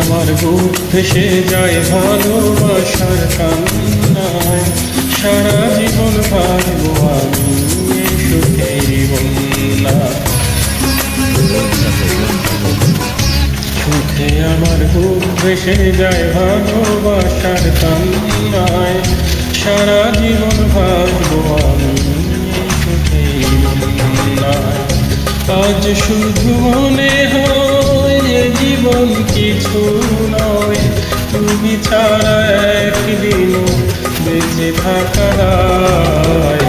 আমার বুক ভেসে যায় ভালোবাসার কান্নায়, সারা জীবন ভাববো আমি এই সুখের বন্যা। সুখে আমার বুক ভেসে যায় ভালোবাসার কান্নায়, সারা জীবন ভাববো আমি এই সুখের বন্যায়। আজ শুধু মনে হয় এ জীবন কিছু নয়, তুমি ছাড়া একদিনও বেঁচে থাকা দায়।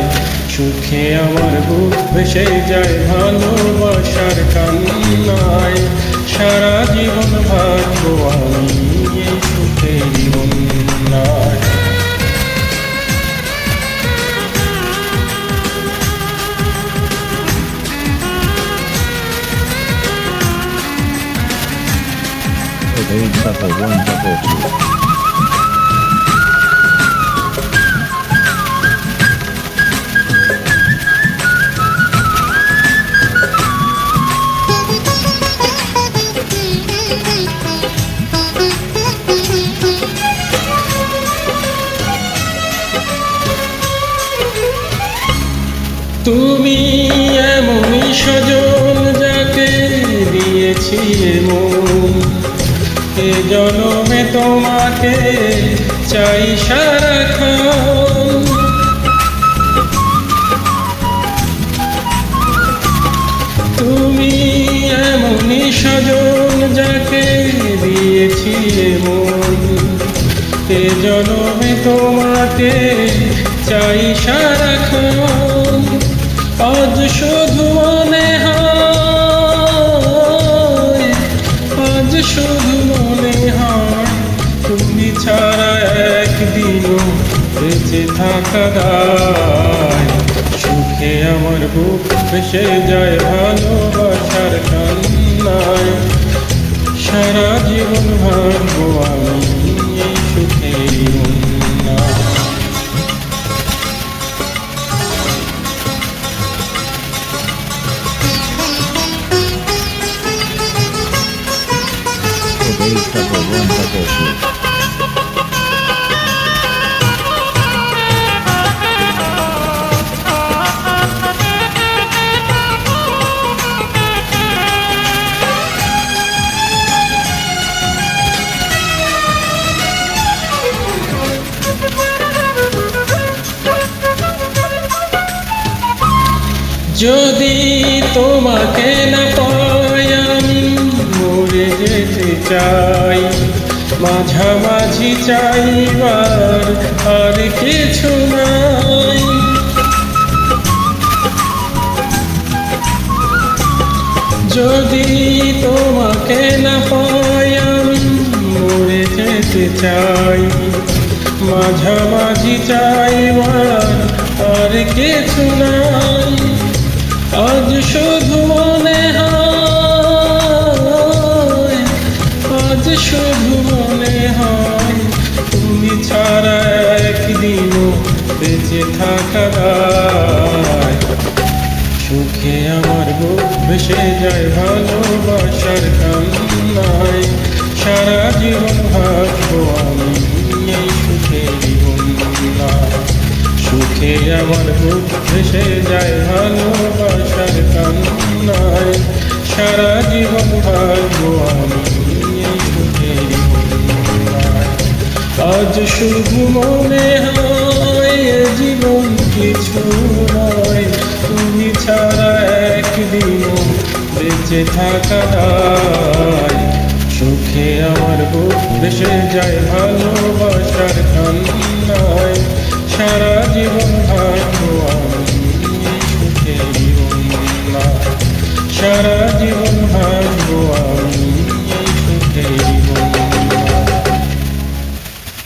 সুখে আমার বুক ভেসে যায় ভালোবাসার কান্নায়, সারা জীবন ভাববো আমি এই সুখের বন্যায়। তুমি এমনই সজন যাকে দিয়েছি মন, এ জনমে তোমাকে চাই সারাক্ষণ। তুমি এমনই সজন যাকে দিয়েছি মন, এ জনমে তোমাকে চাই সারাক্ষণ। আজ শুধু মনে হয়, আজ শুধু মনে হয় তুমি ছাড়া একদিনও বেঁচে থাকা দায়। সুখে আমার বুক ভেসে যায় ভালোবাসার কান্নায়, সারা জীবন ভাববো আমি এই সুখের বন্যায়। যদি তোমাকে না পাই আমি মরে যেতে চাই, মাঝামাঝি চাইবার আর কিছু নাই। যদি তোমাকে না পাই আমি মরে যেতে চাই, মাঝামাঝি চাইবার আর কিছু নাই। আজ শুধু মনে হয়, আজ শুধু মনে হয় তুমি ছাড়া একদিনও বেঁচে থাকা দায়। সুখে আমার বুক ভেসে যায় ভালোবাসার কান্নায়, সারা জীবন ভাববো আমি এই সুখের বন্যায়। সুখে আমার বুক ভেসে যায় ভালোবাসার কান্নায়, সারা জীবন ভাববো আমি এই সুখের বন্যায়। আজ শুধু মনে হয় এ জীবন কিছু নয়, তুমি ছাড়া একদিনও বেঁচে থাকা দায়। সুখে আমার বুক ভেসে যায় ভালোবাসার কান্নায়, সারা জীবন ভাববো আমি এই সুখের বন্যায়। সারা জীবন ভাববো আমি